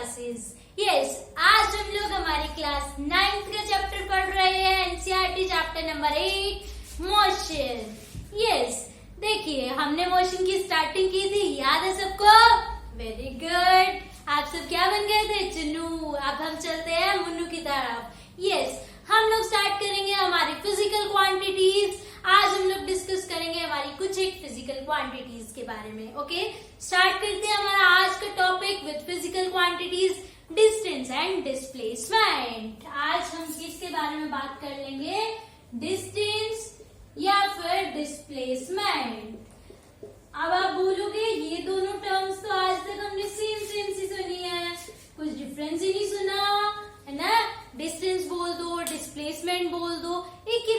Classes. Yes, आज हम लोग हमारी क्लास 9th का चैप्टर पढ़ रहे हैं, NCERT chapter number 8 motion. Yes, देखिए हमने मोशन की स्टार्टिंग की थी, याद है सबको? Very good. आप सब क्या बन गए थे? चुन्नू। अब हम चलते हैं मुन्नू की तरफ। यस, हम लोग स्टार्ट करेंगे हमारी फिजिकल क्वांटिटीज। आज हम लोग डिस्कस करेंगे हमारी कुछ एक फिजिकल क्वांटिटीज के बारे में। ओके, स्टार्ट करते हैं हमारा आज का topic with physical quantities, distance and displacement. आज हम किसके बारे में बात कर लेंगे? डिस्टेंस या फिर डिस्प्लेसमेंट। अब आप बोलोगे ये दोनों टर्म्स तो आज तक हमने सेम सी सुनी है, कुछ डिफरेंस ही नहीं सुना है ना। डिस्टेंस बोल दो, डिस्प्लेसमेंट बोल दो,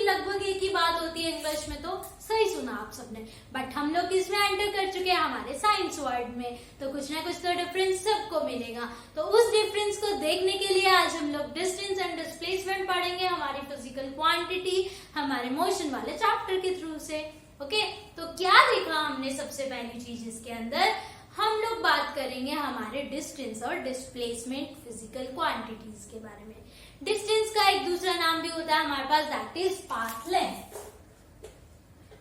लगभग एक ही बात होती है इंग्लिश में, तो सही सुना आप सबने। बट हम लोग इसमें एंटर कर चुके हैं हमारे साइंस वर्ड में, तो कुछ ना कुछ तो डिफरेंस सबको मिलेगा। तो उस डिफरेंस को देखने के लिए आज हम लोग डिस्टेंस एंड डिस्प्लेसमेंट पढ़ेंगे हमारी फिजिकल क्वांटिटी हमारे मोशन वाले चैप्टर के थ्रू से। ओके, तो क्या देखा हमने? सबसे पहली चीज इसके अंदर हम लोग बात करेंगे हमारे डिस्टेंस और डिस्प्लेसमेंट फिजिकल क्वांटिटीज के बारे में। डिस्टेंस का एक दूसरा नाम भी होता है हमारे पास, that is path length.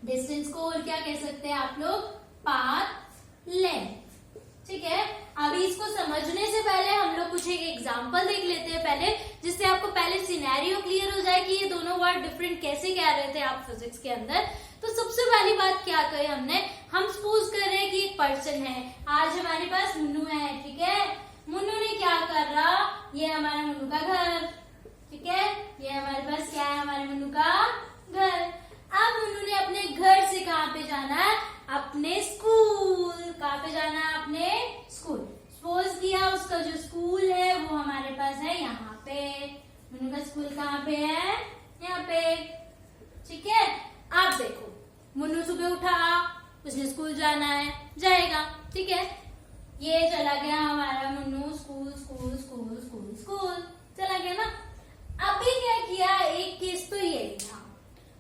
Distance को और क्या कह सकते हैं आप लोग? Path length. ठीक है, अभी इसको समझने से पहले हम लोग कुछ एक एग्जांपल देख लेते हैं पहले, जिससे आपको पहले सिनेरियो क्लियर हो जाए कि ये दोनों वर्ड डिफरेंट कैसे कह रहे थे आप फिजिक्स के अंदर। तो सबसे पहली बात क्या कही हमने? हम सपोज कर रहे हैं कि एक पर्सन है, आज हमारे पास मुन्नू है। ठीक है, मुन्नू ने क्या कर रहा? ये हमारा मुन्नू का घर। ठीक है, ये हमारे पास क्या है? हमारे मुन्नू का घर। अब मुन्नू ने अपने घर से कहाँ पे जाना है? अपने स्कूल। कहाँ पे जाना है? अपने स्कूल। सपोज किया उसका जो स्कूल है वो हमारे पास है यहाँ पे। मुन्नू का स्कूल कहाँ पे है? यहाँ पे। ठीक है, आप देखो मुन्नू सुबह उठा, उसने स्कूल जाना है, जाएगा। ठीक है, ये चला गया हमारा Munnu school school school school school, चला गया ना। अभी क्या किया? एक केस तो ये था।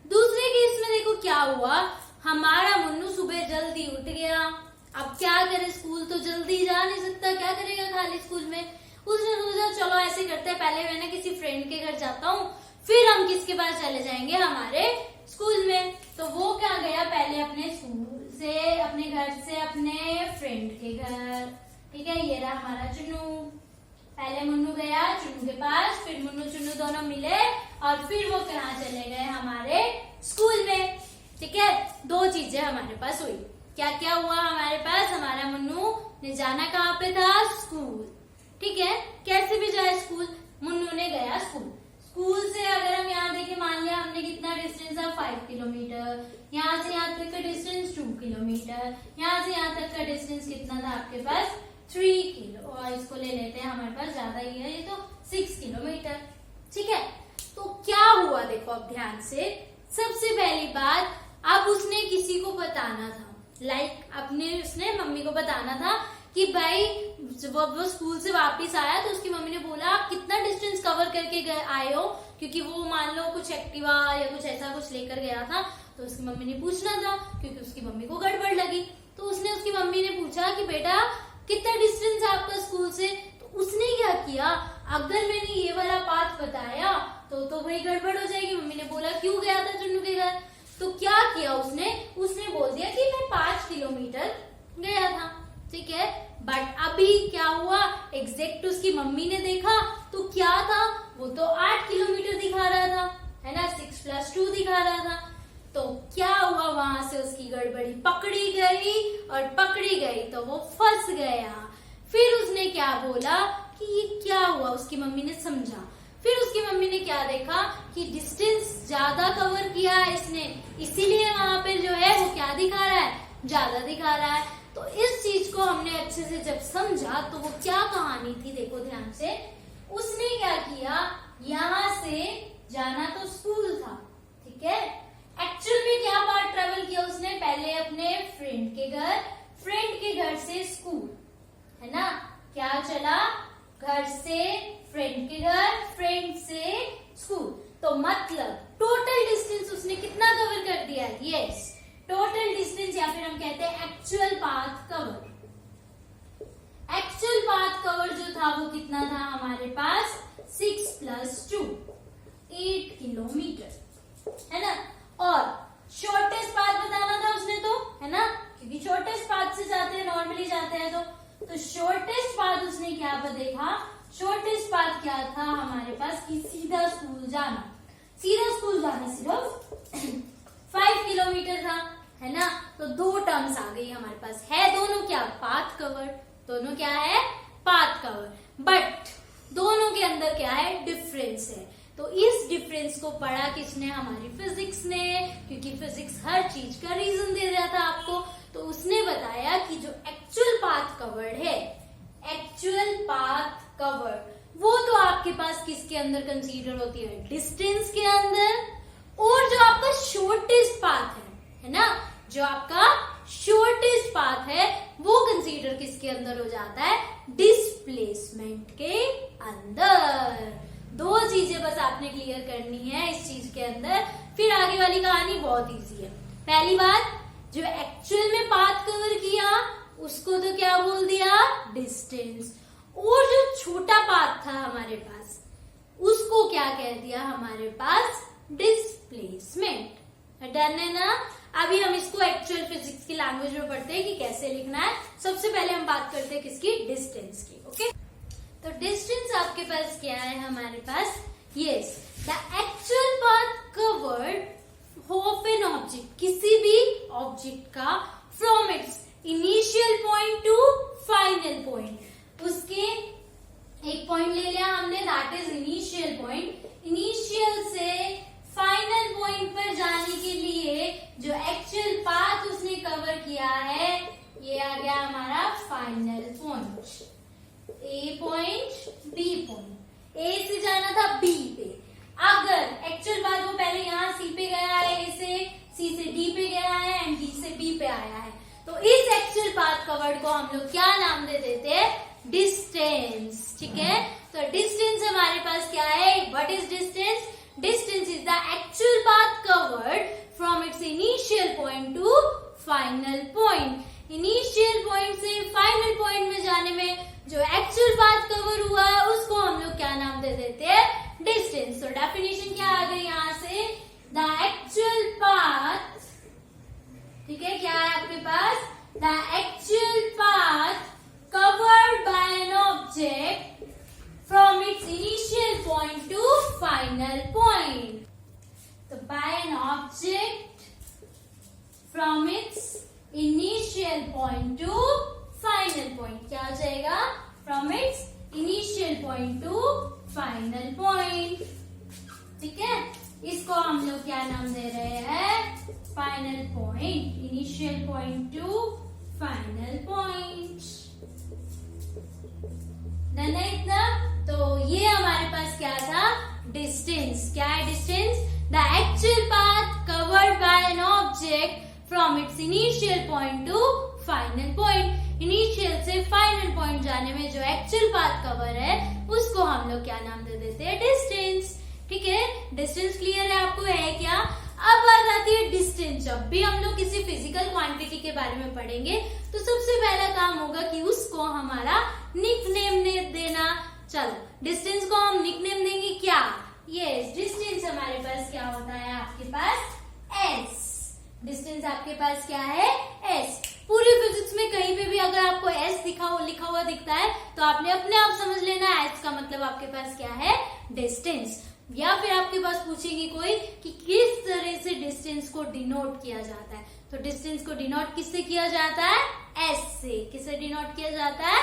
दूसरे केस में देखो क्या हुआ, हमारा मुन्नू सुबह जल्दी उठ गया। अब क्या करे, स्कूल तो जल्दी जा नहीं सकता, क्या करेगा खाली स्कूल में? उसने सोचा चलो ऐसे करते हैं, पहले मैं ना किसी फ्रेंड के घर जाता हूँ, फिर हम किसके पास चले जाएंगे? हमारे स्कूल में। तो वो क्या गया? पहले अपने स्कूल से, अपने घर से अपने फ्रेंड के घर। ठीक है, ये रहा हमारा चुन्नू। पहले मुन्नू गया चुन्नू के पास, फिर मुन्नू चुन्नू दोनों मिले और फिर वो कहाँ चले गए? हमारे स्कूल में। ठीक है, दो चीजें हमारे पास हुई। क्या क्या हुआ हमारे पास? हमारा मुन्नू ने जाना कहाँ पे था? स्कूल। ठीक है, कैसे भी जाए स्कूल, मुन्नू ने गया स्कूल। स्कूल से अगर हम यहाँ देखें, मान लिया हमने कितना डिस्टेंस है? 5 किलोमीटर। यहाँ से यहाँ तक का डिस्टेंस 2 किलोमीटर। यहाँ से यहाँ तक का डिस्टेंस कितना था आपके पास? 3 किलो। और इसको ले लेते हैं, हमारे पास ज्यादा ही है, ये तो 6 किलोमीटर। ठीक है, तो क्या हुआ देखो अब ध्यान से। सबसे पहली बात, अब उसने किसी को बताना था, उसने मम्मी को बताना था कि भाई जब वो स्कूल से वापस आया तो उसकी मम्मी ने बोला आप कितना डिस्टेंस कवर करके आए हो, क्योंकि वो मान लो कुछ एक्टिवा या कुछ ऐसा कुछ लेकर गया था, तो उसकी मम्मी ने पूछना था, क्योंकि उसकी मम्मी को गड़बड़ लगी। तो उसने, उसकी मम्मी ने पूछा कि बेटा कितना डिस्टेंस है आपका स्कूल से? तो उसने क्या किया? अगर मैंने ये वाला पाथ बताया तो वही गड़बड़ हो जाएगी। मम्मी ने बोला क्यों गया था चुन्नू के घर? तो क्या किया उसने बोल दिया कि मैं 5 किलोमीटर गया था। ठीक है, बट अभी क्या हुआ? एग्जैक्ट उसकी मम्मी ने देखा तो क्या था? वो तो 8 किलोमीटर दिखा रहा था, है ना, 6 + 2 दिखा रहा था। तो क्या हुआ? वहां से उसकी गड़बड़ी पकड़ी गई तो वो फंस गया। फिर उसने क्या बोला कि ये क्या हुआ? उसकी मम्मी ने समझा। फिर उसकी मम्मी ने क्या देखा कि डिस्टेंस ज्यादा कवर किया है इसने, इसीलिए वहां पर जो है वो क्या दिखा रहा है? ज्यादा दिखा रहा है। तो इस चीज को हमने अच्छे से जब समझा तो वो क्या कहानी थी देखो ध्यान से। उसने क्या किया? यहाँ से जाना तो स्कूल था, ठीक है, एक्चुअल में क्या पार्ट ट्रेवल किया उसने? पहले अपने फ्रेंड के घर, फ्रेंड के घर से स्कूल, है ना। क्या चला? घर से फ्रेंड के घर, फ्रेंड से स्कूल। तो मतलब टोटल डिस्टेंस उसने कितना कवर कर दिया? यस, टोटल डिस्टेंस, या फिर हम कहते हैं actual path cover. Actual path cover जो था वो कितना था हमारे पास 6 + 2 8 किलोमीटर, है ना। और शॉर्टेस्ट पाथ बताना था उसने तो, है ना, क्योंकि शॉर्टेस्ट पाथ से जाते हैं, नॉर्मली जाते हैं तो शॉर्टेस्ट पाथ उसने क्या देखा, शॉर्टेस्ट पाथ क्या था हमारे पास कि सीधा स्कूल जाना, सिर्फ 5 किलोमीटर था, है ना। तो 2 टर्म्स आ गई हमारे पास, है दोनों क्या, पाथ कवर, दोनों क्या है, पाथ कवर, बट दोनों के अंदर क्या है, डिफरेंस है। तो इस डिफरेंस को पढ़ा किसने, हमारी फिजिक्स ने, क्योंकि फिजिक्स हर चीज का रीजन दे रहा था आपको। तो उसने बताया कि जो एक्चुअल पाथ कवर्ड है, एक्चुअल पाथ कवर्ड, वो तो आपके पास किसके अंदर कंसीडर होती है, डिस्टेंस के अंदर। और जो आपका शॉर्टेस्ट पाथ है ना, जो आपका शॉर्टेस्ट पाथ है वो कंसीडर किसके अंदर हो जाता है, डिस्प्लेसमेंट के अंदर। 2 चीजें बस आपने क्लियर करनी है इस चीज के अंदर, फिर आगे वाली कहानी बहुत इजी है। पहली बात, जो एक्चुअल में पाथ कवर किया उसको तो क्या बोल दिया, डिस्टेंस। और जो छोटा पाथ था हमारे पास उसको क्या कह दिया हमारे पास, डिस्प्लेसमेंट। डन है ना। अभी हम इसको एक्चुअल फिजिक्स की लैंग्वेज में पढ़ते हैं कि कैसे लिखना है। सबसे पहले हम बात करते हैं किसकी, डिस्टेंस की। ओके, तो डिस्टेंस आपके पास क्या है हमारे पास, yes, the actual path covered of an object, किसी भी ऑब्जेक्ट का, from its initial point to final point. उसके एक पॉइंट ले लिया हमने, that is initial point. Initial से फाइनल पॉइंट पर जाने के लिए जो एक्चुअल पाथ उसने कवर किया है, ये आ गया हमारा फाइनल पॉइंट। ए पॉइंट, बी पॉइंट, ए से जाना था बी पे। अगर एक्चुअल पाथ वो पहले यहाँ सी पे गया है, ए से, सी से डी पे गया है एंड डी से बी पे आया है, तो इस एक्चुअल पाथ कवर्ड को हम लोग क्या नाम दे देते हैं, डिस्टेंस। ठीक है, तो डिस्टेंस हमारे पास क्या है, what is distance, distance is the actual path covered from its initial point to final point. Initial point से final point में जाने में जो actual path cover हुआ है उसको हम लोग क्या नाम दे देते हैं, distance। तो definition क्या आ गई यहाँ से, the actual path, ठीक है, क्या है आपके पास, the actual path covered by an object from its initial point to final point. So by an object from its initial point to final point, क्या हो जाएगा, from its initial point to final point। ठीक है, इसको हम लोग क्या नाम दे रहे हैं, final point, initial point to final point. Done है इतना। तो ये हमारे पास क्या था, डिस्टेंस। क्या है distance, the actual path covered by an object from its initial point to final point. Initial से फाइनल पॉइंट जाने में जो एक्चुअल पाथ कवर है उसको हम लोग क्या नाम दे देते हैं, डिस्टेंस। ठीक है, डिस्टेंस क्लियर है आपको, है क्या। अब बात आती है डिस्टेंस। जब भी हम लोग किसी फिजिकल क्वांटिटी के बारे में पढ़ेंगे तो सबसे पहला काम होगा कि उसको हमारा निकनेम देना। चलो, डिस्टेंस को हम निकनेम देंगे क्या, यस, डिस्टेंस हमारे पास क्या होता है आपके पास, एस। डिस्टेंस आपके पास क्या है, एस। पूरी फिजिक्स में कहीं पे भी अगर आपको एस लिखा हुआ दिखता है तो आपने अपने आप समझ लेना एस का मतलब आपके पास क्या है, डिस्टेंस। या फिर आपके पास पूछेगी कोई कि किस तरह से डिस्टेंस को डिनोट किया जाता है, तो डिस्टेंस को डिनोट किससे किया जाता है, एस से। किससे डिनोट किया जाता है,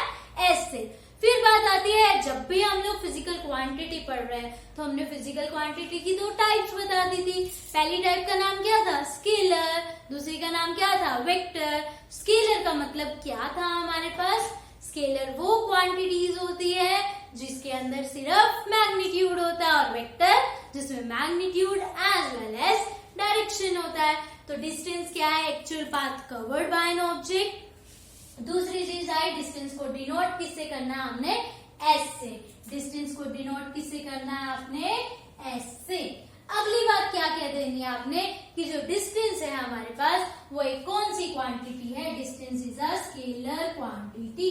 एस से। फिर बात आती है, जब भी हम लोग फिजिकल क्वांटिटी पढ़ रहे हैं तो हमने फिजिकल क्वांटिटी की 2 टाइप्स बता दी थी। पहली टाइप का नाम क्या था, स्केलर, दूसरी का नाम क्या था, वेक्टर। स्केलर का मतलब क्या था हमारे पास, स्केलर वो क्वांटिटीज होती है जिसके अंदर सिर्फ मैग्नीट्यूड होता है, और वेक्टर जिसमें magnitude as well as direction होता है। तो डिस्टेंस क्या है, actual path covered by an object. दूसरी चीज आई, डिस्टेंस को डिनोट किससे करना है हमने, एस से। डिस्टेंस को डिनोट किससे करना है आपने, एस से। अगली बात क्या कह देनी है आपने कि जो डिस्टेंस है हमारे पास वो एक कौन सी क्वांटिटी है, distance is a scalar quantity.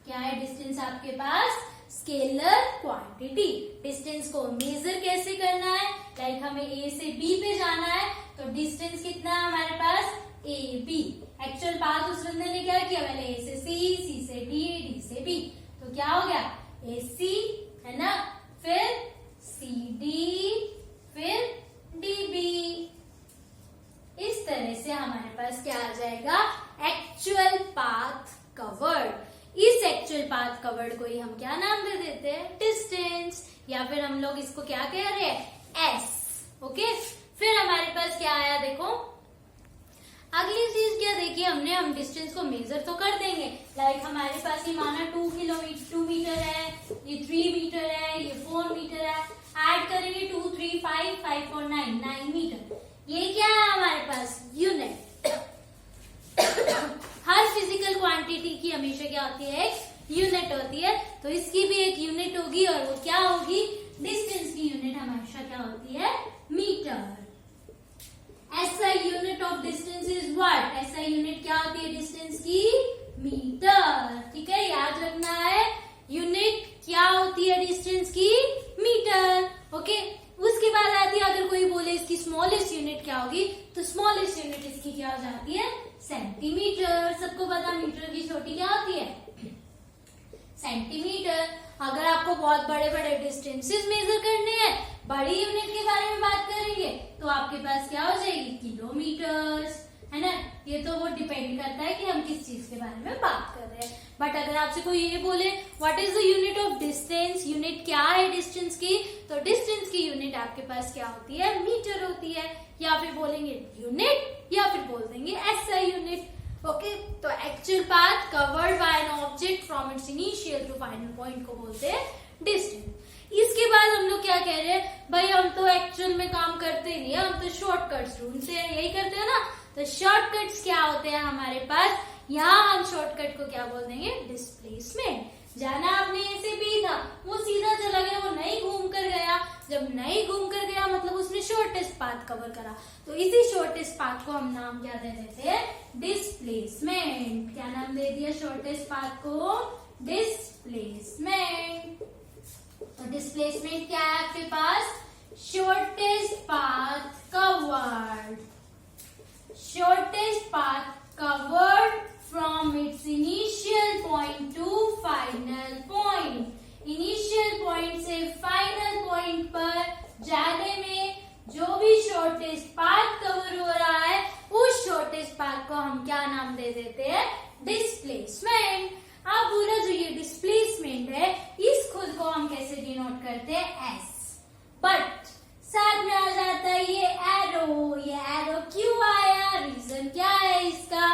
क्या है डिस्टेंस आपके पास, स्केलर क्वांटिटी। डिस्टेंस को मेजर कैसे करना है, लाइक हमें ए से बी पे जाना है, तो डिस्टेंस कितना है हमारे पास, ए बी। एक्चुअल पाथ उस बंदे ने क्या किया, पहले ए से सी से डी, डी से बी, तो क्या हो गया, ए सी, है ना, फिर सी डी, फिर डी बी। इस तरह से हमारे पास क्या आ जाएगा, एक्चुअल पाथ कवर्ड। इस एक्चुअल पाथ कवर्ड को ही हम क्या नाम दे देते हैं, डिस्टेंस, या फिर हम लोग इसको क्या कह रहे हैं, एस। ओके, फिर हमारे पास क्या आया, देखो अगली चीज क्या, देखिए हम डिस्टेंस को मेजर तो कर देंगे, लाइक हमारे पास ये माना 2 मीटर है, ये 3 मीटर है, ये 4 मीटर है, ऐड करेंगे 2, 3, 5, 5 और 9 मीटर। ये क्या है हमारे पास, यूनिट। हर फिजिकल क्वांटिटी की हमेशा क्या होती है, एक यूनिट होती है, तो इसकी भी एक यूनिट होगी, और वो क्या होगी, डिस्टेंस की यूनिट हमेशा क्या होती है, metre. SI unit of distance is what, SI unit क्या होती है डिस्टेंस की, मीटर। ठीक है, याद रखना है, यूनिट क्या होती है डिस्टेंस की, मीटर। ओके, उसके बाद आती है, अगर कोई बोले इसकी स्मॉलेस्ट यूनिट क्या होगी, तो स्मॉलेस्ट यूनिट इसकी क्या हो जाती है, सेंटीमीटर। सबको पता मीटर की छोटी क्या होती है, सेंटीमीटर। अगर आपको बहुत बड़े बड़े डिस्टेंसेस मेजर करने हैं, बड़ी यूनिट के बारे में बात करेंगे, तो आपके पास क्या हो जाएगी, किलोमीटर्स, है ना। ये तो वो डिपेंड करता है कि हम किस चीज के बारे में बात कर रहे हैं। बट अगर आपसे कोई ये बोले what is the unit of distance, unit क्या है डिस्टेंस की, तो डिस्टेंस की यूनिट आपके पास क्या होती है, मीटर होती है, या फिर बोलेंगे यूनिट, या फिर बोल देंगे SI यूनिट। ओके, तो actual path covered by an object from its initial to final point को बोलते हैं डिस्टेंस। इसके बाद हम लोग क्या कह रहे हैं, भाई हम तो एक्चुअल में काम करते नहीं है, हम तो शॉर्टकट्स ढूंढते हैं, यही करते हैं ना। तो शॉर्टकट्स क्या होते हैं हमारे पास, यहाँ हम शॉर्टकट को क्या बोल देंगे, डिस्प्लेसमेंट। जाना आपने ए से बी था, वो सीधा चला गया, वो नहीं घूम कर गया। जब नहीं घूम कर गया मतलब उसने शॉर्टेस्ट पाथ कवर करा, तो इसी शॉर्टेस्ट पाथ को हम नाम क्या दे देते हैं, डिस्प्लेसमेंट। क्या नाम दे दिया शॉर्टेस्ट पाथ को, डिस्प्लेसमेंट। तो डिस्प्लेसमेंट क्या है आपके पास, shortest path covered, shortest path covered from its initial point to final point. Initial point से final point पर जाने में जो भी shortest path cover हो रहा है, उस shortest path को हम क्या नाम दे देते हैं, displacement। अब पूरा जो ये displacement है, इस खुद को हम कैसे डिनोट करते हैं, S। बट साथ में आ जाता है ये एरो। ये एरो क्यों आया, रीजन क्या है इसका,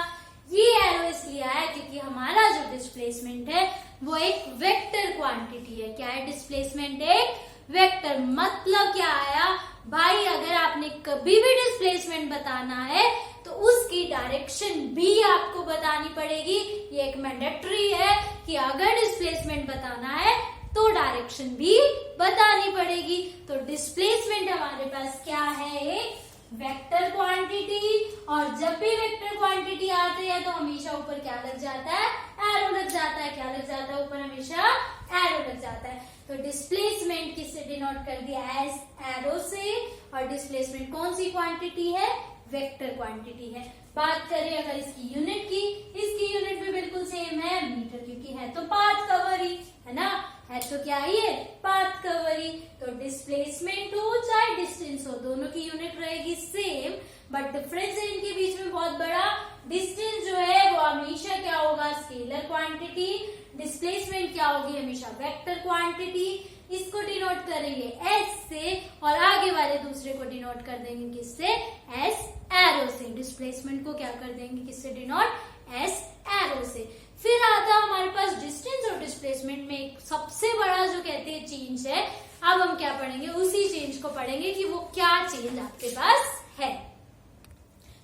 ये एरो इसलिए आया क्योंकि हमारा जो डिस्प्लेसमेंट है वो एक वेक्टर क्वांटिटी है। क्या है डिस्प्लेसमेंट, एक वेक्टर। मतलब क्या आया भाई, अगर आपने कभी भी डिस्प्लेसमेंट बताना है तो उसकी डायरेक्शन भी आपको बतानी पड़ेगी। ये एक मैंडेटरी है कि अगर डिस्प्लेसमेंट बताना है तो डायरेक्शन भी बतानी पड़ेगी। तो डिस्प्लेसमेंट हमारे पास क्या है, एक वेक्टर क्वांटिटी। और जब भी वेक्टर क्वांटिटी आती है तो हमेशा ऊपर क्या लग जाता है, एरो लग जाता है। क्या लग जाता है, ऊपर हमेशा एरो लग जाता है। तो डिस्प्लेसमेंट किससे डिनोट कर दिया, एस एरो से। और डिस्प्लेसमेंट कौन सी क्वांटिटी है, वेक्टर क्वांटिटी है। बात करें अगर इसकी यूनिट की, इसकी यूनिट भी बिल्कुल सेम है, मीटर, क्योंकि है तो पाथ कवर ही, है ना, है तो क्या ही है, पाथ कवर ही। तो डिस्प्लेसमेंट हो चाहे डिस्टेंस हो, दोनों की यूनिट रहेगी सेम, बट डिफरेंस है इनके बीच में बहुत बड़ा। डिस्टेंस जो है वो हमेशा क्या होगा, स्केलर क्वांटिटी। डिस्प्लेसमेंट क्या होगी, हमेशा वेक्टर क्वांटिटी। इसको डिनोट करेंगे एस से, और आगे वाले दूसरे को डिनोट कर देंगे किससे, एस एरो से। डिस्प्लेसमेंट को क्या कर देंगे, किससे डिनोट, एस एरो से। फिर आता है हमारे पास डिस्टेंस और डिस्प्लेसमेंट में एक सबसे बड़ा जो कहते हैं चेंज है। अब हम क्या पढ़ेंगे, उसी चेंज को पढ़ेंगे कि वो क्या चेंज आपके पास है।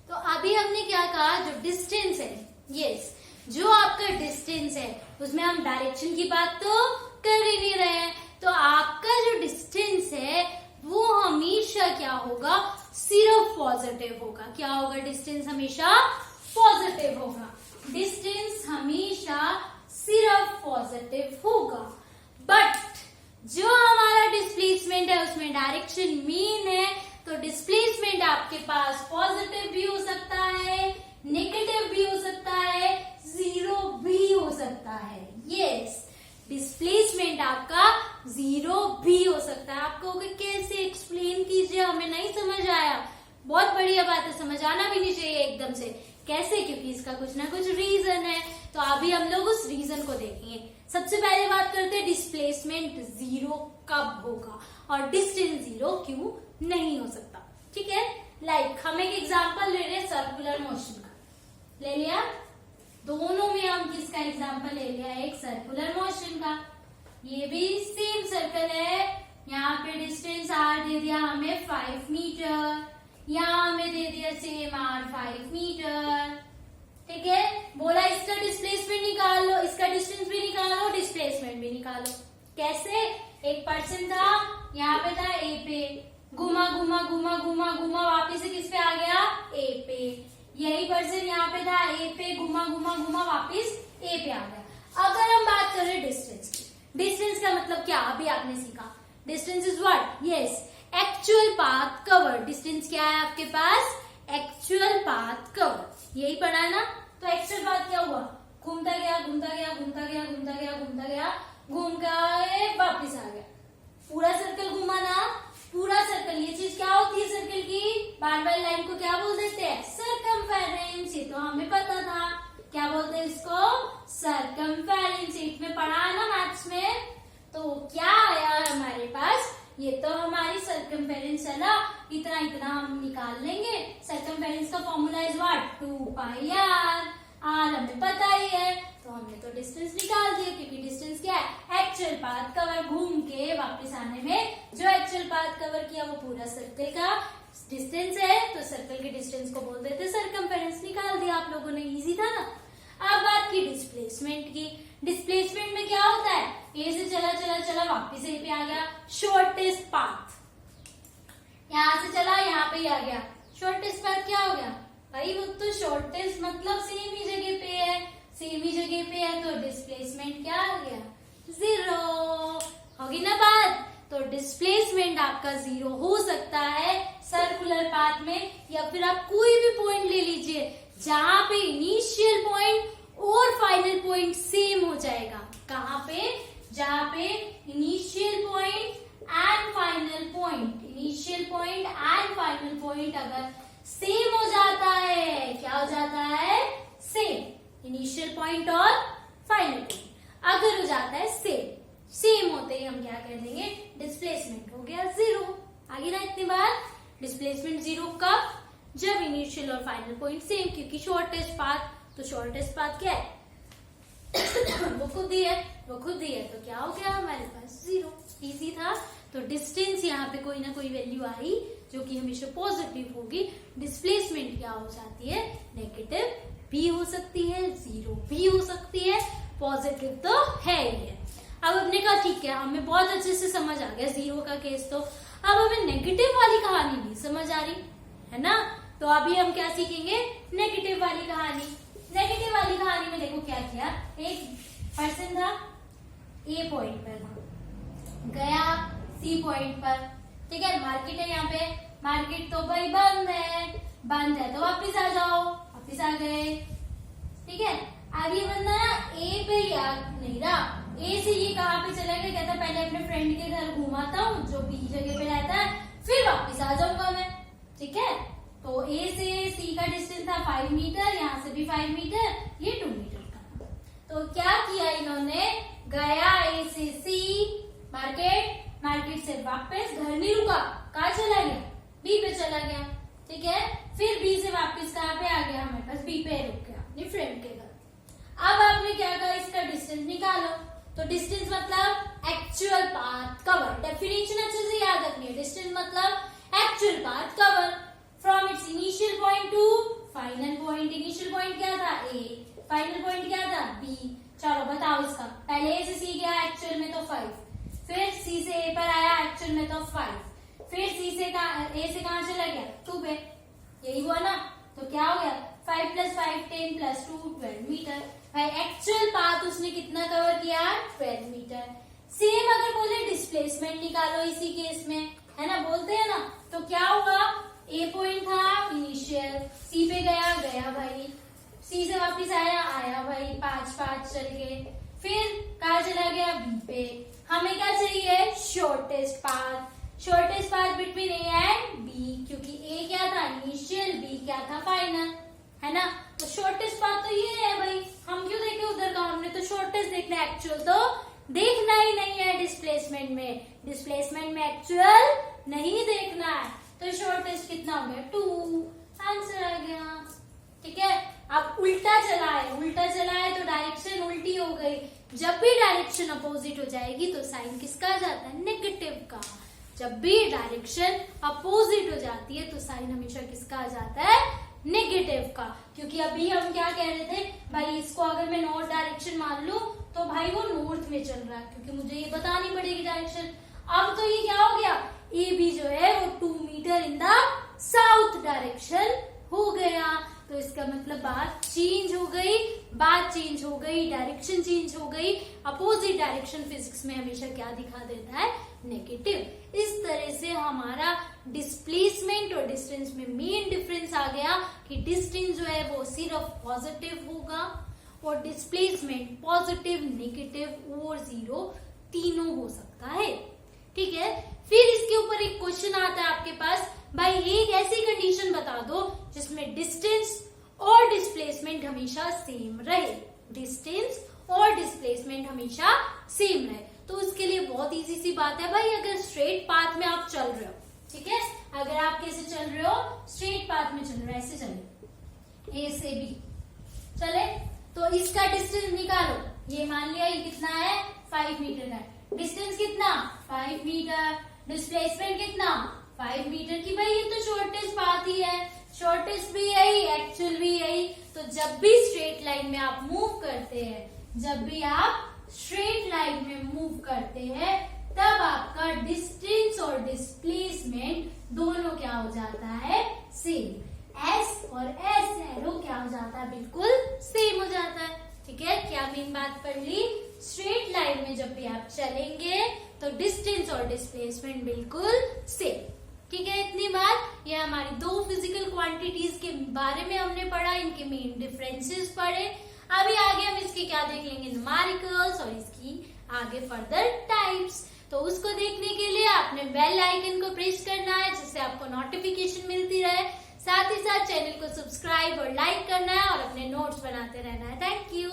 तो अभी हमने क्या कहा, जो डिस्टेंस है, यस, जो आपका डिस्टेंस है उसमें हम डायरेक्शन की बात तो कर ही नहीं रहे हैं। तो आपका जो डिस्टेंस है वो हमेशा क्या होगा, सिर्फ पॉजिटिव होगा। क्या होगा, डिस्टेंस हमेशा पॉजिटिव होगा। डिस्टेंस हमेशा सिर्फ पॉजिटिव होगा। बट जो हमारा डिस्प्लेसमेंट है उसमें डायरेक्शन मीन है, तो डिस्प्लेसमेंट आपके पास पॉजिटिव भी हो सकता है, नेगेटिव भी हो सकता है, जीरो भी हो सकता है। यस, डिस्प्लेसमेंट आपका जीरो भी हो सकता है। आप कहोगे कैसे, एक्सप्लेन कीजिए, हमें नहीं समझ आया। बहुत बढ़िया बात है, समझ आना भी नहीं चाहिए एकदम से। कैसे? क्योंकि इसका कुछ ना कुछ रीजन है। तो अभी हम लोग उस रीजन को देखेंगे। सबसे पहले बात करते हैं डिस्प्लेसमेंट जीरो कब होगा और डिस्टेंस जीरो क्यों नहीं हो सकता। ठीक है, लाइक हम एक एग्जांपल ले रहे हैं सर्कुलर मोशन का, ले लिया। दोनों में हम किसका एग्जांपल ले लिया? एक सर्कुलर मोशन का। ये भी सेम सर्कल है, यहाँ पे डिस्टेंस आर दे दिया हमें 5 मीटर, यहाँ हमें दे दिया सेम आर 5 मीटर। ठीक है, बोला इसका डिस्प्लेसमेंट निकाल लो, इसका डिस्टेंस भी निकालो, डिस्प्लेसमेंट भी निकालो। कैसे? एक पर्सन था, यहाँ पे था ए पे, घुमा घुमा घुमा घुमा घुमा वापिस से किस पे आ गया? ए पे। यही पर्सन यहाँ पे था ए पे, घुमा घुमा घुमा वापिस ए पे आ गया। अगर हम बात करें डिस्टेंस की, डिस्टेंस का मतलब क्या अभी आपने सीखा? Distance is what? Yes, actual path cover. Distance क्या है आपके पास? Actual path cover. यही पढ़ा है ना? तो एक्चुअल पाथ क्या हुआ? घूमता गया घूमता गया घूमता गया घूमता गया घूमता गया, घूम के वापिस आ गया। पूरा सर्कल घुमा ना, पूरा सर्कल। ये चीज क्या होती है सर्कल की? बार बार लाइन को क्या बोल देते हैं? सर्कमफेरेंस। ये तो हमें पता था, क्या बोलते हैं इसको? सर्कमफेरेंस। एट में पढ़ा है ना मैथ्स में। तो क्या आया हमारे पास? ये तो हमारी सर्कमफेरेंस है ना, इतना इतना हम निकाल लेंगे। सर्कमफेरेंस का formula is what? 2 pi r. R हमें पता ही है, तो हमने तो डिस्टेंस निकाल दिया, क्योंकि डिस्टेंस क्या है? Actual path cover. घूम के वापस आने में जो एक्चुअल पाथ कवर किया वो पूरा सर्कल का डिस्टेंस है, तो सर्कल के डिस्टेंस को बोल देते सर्कमफेरेंस। निकाल दिया आप लोगों ने, इजी था ना। अब बात की डिस्प्लेसमेंट की। डिस्प्लेसमेंट में क्या होता है? ए से चला चला चला वापिस ए पे आ गया, शॉर्टेस्ट पाथ। यहाँ से चला यहाँ पे आ गया, शॉर्टेस्ट पाथ क्या हो गया? भाई वो तो शॉर्टेस्ट मतलब सेम ही जगह पे है, सेम ही जगह पे है, तो डिस्प्लेसमेंट क्या आ गया? जीरो। होगी ना बात? तो डिस्प्लेसमेंट आपका जीरो हो सकता है सर्कुलर पाथ में, या फिर आप कोई भी पॉइंट ले लीजिए जहां पे इनिशियल पॉइंट और फाइनल पॉइंट सेम हो जाएगा। कहाँ पे? जहां पे initial point and final point, initial point and final point अगर सेम हो जाता है, क्या हो जाता है? सेम। इनिशियल पॉइंट और फाइनल पॉइंट अगर हो जाता है सेम, सेम होते ही हम क्या कह देंगे? डिस्प्लेसमेंट हो गया जीरो। आगे ना इतनी बार, डिस्प्लेसमेंट जीरो कब? जब इनिशियल और फाइनल पॉइंट सेम, क्योंकि शॉर्टेस्ट पाथ, तो शॉर्टेस्ट पाथ क्या है? वो खुद ही है, वो खुद ही है, तो क्या हो गया हमारे पास? जीरो। इजी था। तो डिस्टेंस यहाँ पे कोई ना कोई वैल्यू आई जो कि हमेशा पॉजिटिव होगी। डिस्प्लेसमेंट क्या हो जाती है? नेगेटिव भी हो सकती है, जीरो भी हो सकती है, पॉजिटिव तो है ही है। अब हमने कहा ठीक है, हमें बहुत अच्छे से समझ आ गया जीरो का केस। तो अब हमें नेगेटिव वाली कहानी नहीं समझ आ रही है ना, तो अभी हम क्या सीखेंगे? नेगेटिव वाली कहानी। नेगेटिव वाली कहानी में देखो क्या किया, एक पर्सन था ए पॉइंट पर था, गया सी पॉइंट पर। ठीक है, मार्केट है यहाँ पे, मार्केट तो भाई बंद है तो वापिस आ जाओ, वापिस आ गए। ठीक है, अब ये बंदा ए पे याद नहीं रहा, ए से ये कहाँ पे चला गया? कहता पहले अपने फ्रेंड के घर घुमाता हूँ जो बी जगह पे रहता है, फिर वापिस आ जाऊंगा मैं। ठीक है, तो ए से सी का डिस्टेंस था 5 मीटर, यहाँ से भी 5 मीटर, ये 2 मीटर का। तो क्या किया इन्होंने? गया ए से सी मार्केट, मार्केट से वापस घर नहीं रुका, कहाँ चला गया? बी पे चला गया। ठीक है, फिर बी से वापस कहाँ पे आ गया? हमारे पास बी पे रुक गया अपने फ्रेंड के घर। अब आपने क्या कहा? इसका डिस्टेंस निकालो। तो डिस्टेंस मतलब एक्चुअल पाथ कवर। डेफिनेशन अच्छे से याद रखनी है। डिस्टेंस मतलब actual path cover from its initial point to final point. Initial point क्या था? ए, फाइनल पॉइंट क्या था? बी। चलो बताओ इसका। पहले ए से सी गया एक्चुअल में तो 5, फिर सी से ए पर आया एक्चुअल में तो 5, फिर सी से ए से कहाँ चला गया? 2 पे। यही हुआ ना, तो क्या हो गया? 5 + 5 10 + 2 12 मीटर। भाई एक्चुअल पाथ उसने कितना कवर किया? 12 मीटर। सेम अगर बोले डिस्प्लेसमेंट निकालो इसी केस में, है ना, बोलते हैं ना, तो क्या होगा, ए पॉइंट था इनिशियल, सी पे गया भाई, सी से वापिस आया भाई, 5 चल के, फिर कहा चला गया बी पे। हमें क्या चाहिए, shortest path between A and B, क्योंकि ए क्या था इनिशियल, बी क्या था फाइनल, है ना। तो शॉर्टेस्ट पाथ तो ये है भाई, हम क्यों देखे उधर का, हमने तो शॉर्टेस्ट देखना है, एक्चुअल तो देखना ही नहीं है डिस्प्लेसमेंट में एक्चुअल नहीं देखना है। तो शॉर्टेस्ट कितना हो गया, 2, आंसर आ गया। ठीक है, अब उल्टा चला है तो डायरेक्शन उल्टी हो गई। जब भी डायरेक्शन अपोजिट हो जाएगी तो साइन किसका आ जाता है, नेगेटिव का। जब भी डायरेक्शन अपोजिट हो जाती है तो साइन हमेशा किसका आ जाता है, नेगेटिव का। क्योंकि अभी हम क्या कह रहे थे भाई, इसको अगर मैं नॉर्थ डायरेक्शन मान लूं तो भाई वो नॉर्थ में चल रहा है, क्योंकि मुझे ये बतानी पड़ेगी डायरेक्शन। अब तो ये क्या हो गया, ए बी जो है वो 2 metre in the south direction हो गया। तो इसका मतलब बात चेंज हो गई, डायरेक्शन चेंज हो गई। अपोजिट डायरेक्शन फिजिक्स में हमेशा क्या दिखा देता है, नेगेटिव। इस तरह से हमारा डिस्प्लेसमेंट और डिस्टेंस में मेन डिफरेंस आ गया कि डिस्टेंस जो है वो सिर्फ पॉजिटिव होगा और डिस्प्लेसमेंट पॉजिटिव, नेगेटिव और जीरो तीनों हो सकता है। ठीक है, फिर इसके ऊपर एक क्वेश्चन आता है आपके पास, भाई एक ऐसी कंडीशन बता दो जिसमें डिस्टेंस और डिस्प्लेसमेंट हमेशा सेम रहे, तो उसके लिए बहुत इजी सी बात है भाई, अगर स्ट्रेट पाथ में आप चल रहे हो, ठीक है, अगर आप कैसे चल रहे हो, स्ट्रेट पाथ में चल रहे हो, ऐसे चले, ए से बी चले, तो इसका डिस्टेंस निकालो। ये मान लिया ये कितना है, 5 मीटर है, डिस्टेंस कितना 5 मीटर, डिस्प्लेसमेंट कितना 5 मीटर की। भाई ये तो शॉर्टेस्ट पाथ ही है, शॉर्टेस्ट भी यही, एक्चुअल भी यही। तो जब भी स्ट्रेट लाइन में आप मूव करते हैं, तब आपका डिस्टेंस और डिस्प्लेसमेंट दोनों क्या हो जाता है, सेम। एस और एस एरो क्या हो जाता है, बिल्कुल सेम हो जाता है। ठीक है, क्या मेन बात पढ़ ली, स्ट्रेट लाइन में जब भी आप चलेंगे तो डिस्टेंस और डिस्प्लेसमेंट बिल्कुल सेम। ठीक है, इतनी बात। ये हमारी 2 फिजिकल क्वांटिटीज के बारे में हमने पढ़ा, इनके मेन डिफरेंसेस पढ़े। अभी आगे हम इसके क्या देख लेंगे, न्यूमेरिकल्स, और इसकी आगे फर्दर टाइप्स। तो उसको देखने के लिए आपने बेल आइकन को प्रेस करना है, जिससे आपको नोटिफिकेशन मिलती रहे। साथ ही साथ चैनल को सब्सक्राइब और लाइक करना है और अपने नोट्स बनाते रहना है। Thank you.